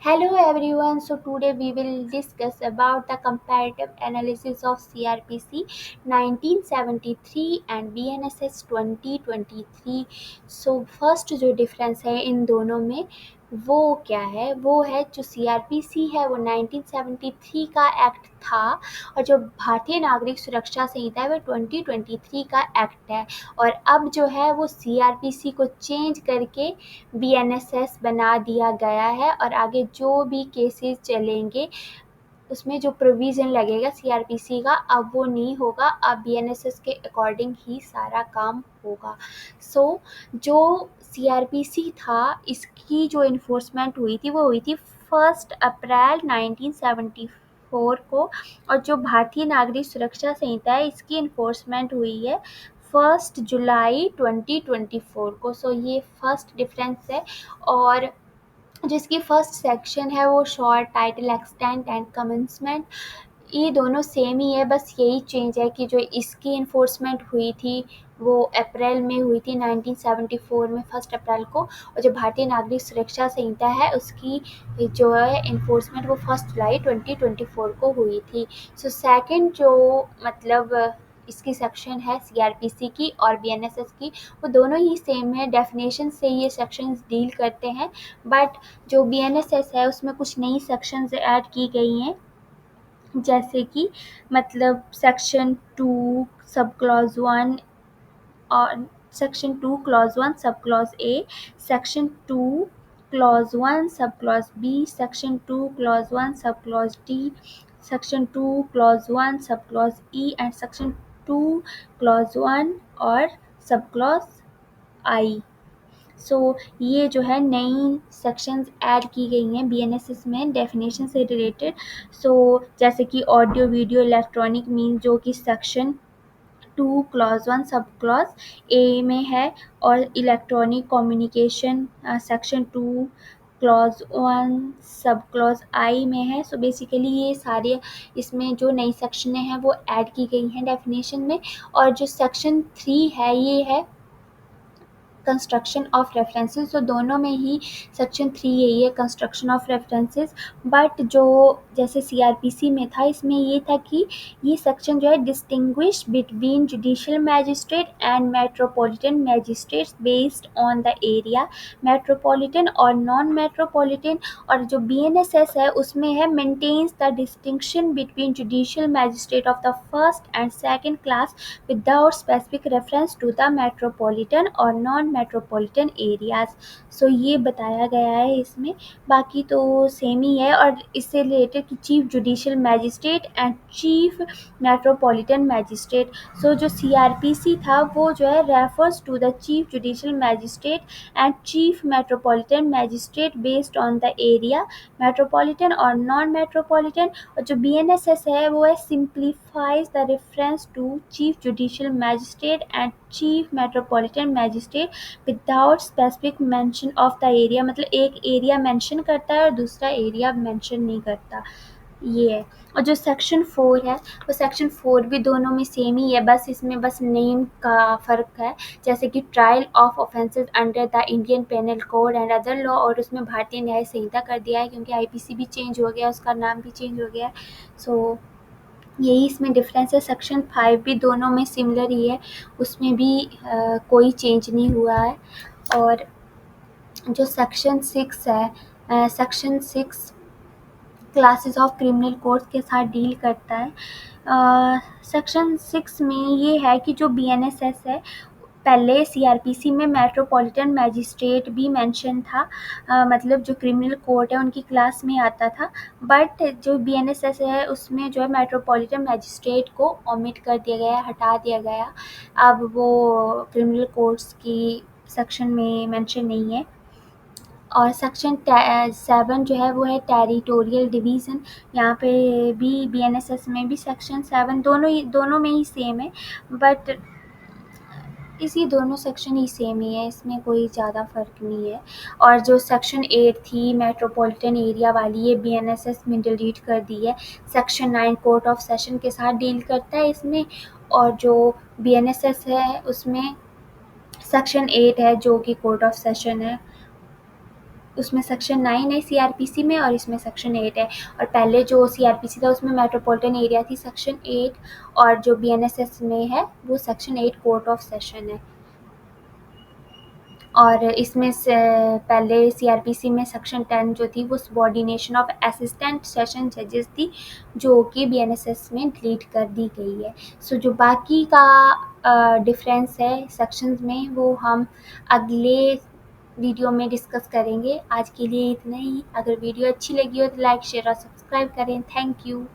Hello everyone. So today we will discuss about the comparative analysis of CRPC 1973 and BNSS 2023. So first जो difference है इन दोनों में वो क्या है, वो है जो CRPC है वो 1973 का एक्ट था और जो भारतीय नागरिक सुरक्षा संहिता है वो 2023 का एक्ट है। और अब जो है वो CRPC को चेंज करके BNSS बना दिया गया है और आगे जो भी केसेस चलेंगे उसमें जो प्रोविज़न लगेगा सीआरपीसी का अब वो नहीं होगा, अब बीएनएसएस के अकॉर्डिंग ही सारा काम होगा। जो सीआरपीसी था इसकी जो इन्फोर्समेंट हुई थी वो हुई थी 1 अप्रैल 1974 को और जो भारतीय नागरिक सुरक्षा संहिता है इसकी इन्फोर्समेंट हुई है 1 जुलाई 2024 को। ये फर्स्ट डिफरेंस है। और जिसकी फर्स्ट सेक्शन है वो short title extent and commencement, ये दोनों सेम ही है, बस यही चेंज है कि जो इसकी इन्फोर्समेंट हुई थी वो अप्रैल में हुई थी 1974 में 1 अप्रैल को, और जो भारतीय नागरिक सुरक्षा संहिता है उसकी जो है इन्फोर्समेंट वो 1 जुलाई 2024 को हुई थी। सेकंड जो मतलब इसकी सेक्शन है सीआरपीसी की और बीएनएसएस की वो दोनों ही सेम है, डेफिनेशन से ये सेक्शंस डील करते हैं। बट जो बीएनएसएस है उसमें कुछ नई सेक्शंस ऐड की गई हैं, जैसे कि मतलब सेक्शन 2 सब क्लॉज 1 और section 2 clause 1 sub clause A, section 2 clause 1 sub clause B, section 2 clause 1 sub clause D, section 2 clause 1 sub clause E and section 2 clause 1 और सब क्लॉज आई। ये जो है नई सेक्शंस ऐड की गई हैं बीएनएसएस में डेफिनेशन से रिलेटेड। जैसे कि ऑडियो वीडियो इलेक्ट्रॉनिक मीन जो कि section 2 clause 1 sub clause A में है, और electronic communication section 2 clause 1 sub clause आई में है। बेसिकली ये सारे इसमें जो नई सेक्शनें हैं वो ऐड की गई हैं डेफिनेशन में। और जो सेक्शन 3 है ये है कंस्ट्रक्शन ऑफ रेफरेंसेस, तो दोनों में ही सेक्शन 3 यही है कंस्ट्रक्शन ऑफ रेफरेंसेस। बट जो जैसे सीआरपीसी में था इसमें ये था कि ये सेक्शन जो है distinguish between judicial magistrate and metropolitan magistrates based on the area, metropolitan और नॉन मेट्रोपॉलिटन। और जो बीएनएसएस है उसमें है maintains the distinction between judicial magistrate of the first and second class without specific reference to the metropolitan or non-metropolitan areas। ये बताया गया है इसमें, बाकी तो सेम ही है। और इससे रिलेटेड कि chief judicial magistrate and chief metropolitan magistrate, जो सीआरपीसी था वो जो है refers to the chief judicial magistrate and chief metropolitan magistrate based on the area, metropolitan और नॉन मेट्रोपॉलिटन। और जो बीएनएसएस है वो है simplifies the reference to chief judicial magistrate and chief metropolitan magistrate without specific mention of the area, मतलब एक area mention करता है और दूसरा एरिया मेंशन नहीं करता, ये है। और जो सेक्शन 4 है वो सेक्शन 4 भी दोनों में सेम ही है, बस इसमें बस नेम का फ़र्क है। जैसे कि trial of offences under the Indian penal code and other law, और उसमें भारतीय न्याय संहिता कर दिया है क्योंकि आईपीसी भी चेंज हो गया, उसका नाम भी चेंज हो गया है। यही इसमें डिफरेंस है। सेक्शन 5 भी दोनों में सिमिलर ही है, उसमें भी कोई चेंज नहीं हुआ है। और जो सेक्शन 6 है, section 6 classes of criminal court के साथ डील करता है। सेक्शन 6 में ये है कि जो बीएनएसएस है, पहले सीआरपीसी में मेट्रोपॉलिटन मैजिस्ट्रेट भी मेंशन था, मतलब जो क्रिमिनल कोर्ट है उनकी क्लास में आता था। बट जो बीएनएसएस है उसमें जो है मेट्रोपॉलिटन मैजिस्ट्रेट को ओमिट कर दिया गया, हटा दिया गया, अब वो क्रिमिनल कोर्ट्स की सेक्शन में मेंशन नहीं है। और सेक्शन 7 जो है वो है टेरिटोरियल डिवीज़न, यहाँ पे भी बीएनएसएस में भी सेक्शन 7 दोनों में ही सेम है, बट इसी दोनों सेक्शन ही सेम ही है, इसमें कोई ज़्यादा फ़र्क नहीं है। और जो सेक्शन 8 थी मेट्रोपॉलिटन एरिया वाली, ये बीएनएसएस में डिलीट कर दी है। सेक्शन 9 कोर्ट ऑफ सेशन के साथ डील करता है इसमें, और जो बीएनएसएस है उसमें सेक्शन 8 है जो कि कोर्ट ऑफ सेशन है। उसमें सेक्शन 9 है सीआरपीसी में और इसमें सेक्शन 8 है। और पहले जो सीआरपीसी था उसमें मेट्रोपॉलिटन एरिया थी सेक्शन 8, और जो बीएनएसएस में है वो सेक्शन 8 कोर्ट ऑफ सेशन है। और इसमें से पहले सीआरपीसी में सेक्शन 10 जो थी वो सबॉर्डिनेशन ऑफ असिस्टेंट सेशन जजेस थी, जो कि बीएनएसएस में डिलीट कर दी गई है। सो जो बाकी का डिफरेंस है सेक्शंस में वो हम अगले वीडियो में डिस्कस करेंगे। आज के लिए इतना ही। अगर वीडियो अच्छी लगी हो तो लाइक शेयर और सब्सक्राइब करें। Thank you.